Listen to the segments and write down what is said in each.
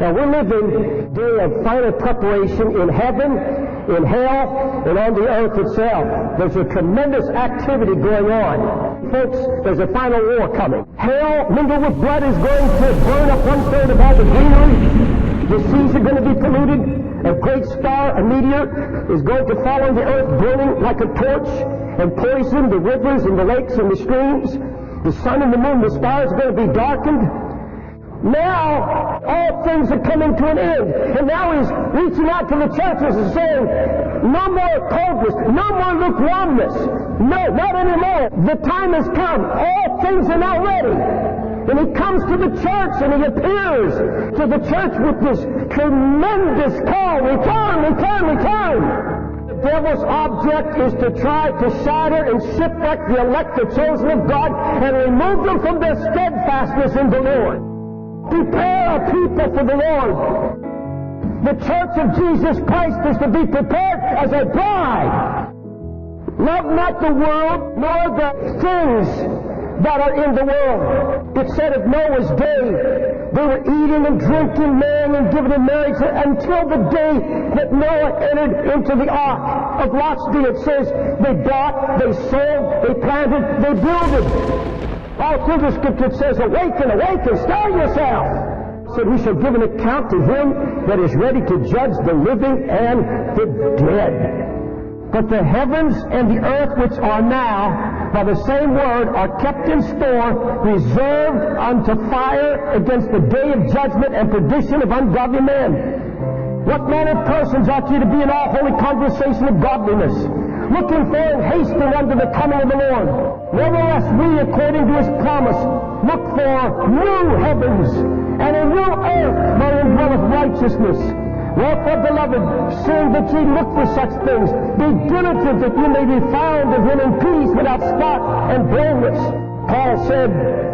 Now we're living a day of final preparation in heaven, in hell, and on the earth itself. There's a tremendous activity going on. Folks, there's a final war coming. Hell, mingled with blood, is going to burn up 1/3 of all the greenery. The seas are going to be polluted. A great star, a meteor, is going to fall on the earth, burning like a torch, and poison the rivers and the lakes and the streams. The sun and the moon, the stars are going to be darkened. Now, all things are coming to an end. And now he's reaching out to the churches and saying, no more coldness, no more lukewarmness. No, not anymore. The time has come. All things are now ready. And he comes to the church and he appears to the church with this tremendous call, return, return, return. The devil's object is to try to shatter and shipwreck the elect, the chosen of God, and remove them from their steadfastness in the Lord. Prepare a people for the Lord. The church of Jesus Christ is to be prepared as a bride. Love not the world, nor the things that are in the world. It said of Noah's day, they were eating and drinking, marrying and giving in marriage until the day that Noah entered into the ark. Of Lot's day, it says they bought, they sold, they planted, they builded. All through the scripture it says, awaken, awaken, stir yourself. So we shall give an account to him that is ready to judge the living and the dead. But the heavens and the earth which are now, by the same word, are kept in store, reserved unto fire against the day of judgment and perdition of ungodly men. What manner of persons ought you to be in all holy conversation of godliness, looking for and hasting unto the coming of the Lord? Nevertheless, we, according to his promise, look for new heavens and a new earth wherein dwelleth righteousness. Wherefore, beloved, seeing that ye look for such things, be diligent that ye may be found of him in peace, without spot and blameless. Paul said,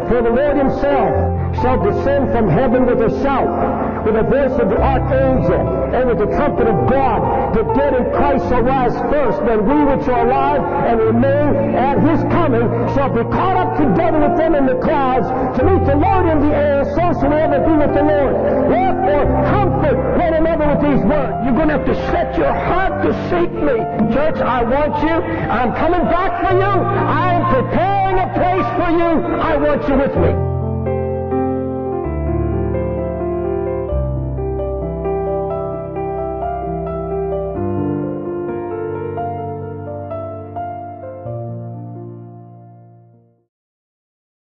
for the Lord himself shall descend from heaven with a shout, with the voice of the archangel, and with the trumpet of God. The dead in Christ shall rise first, then we which are alive and remain at his coming shall be caught up together with them in the clouds to meet the Lord in the air, so shall we ever be with the Lord. Wherefore, comfort one another with these words. You're going to have to set your heart to seek me. Church, I want you. I'm coming back for you. I'm preparing a place for you. I want you with me.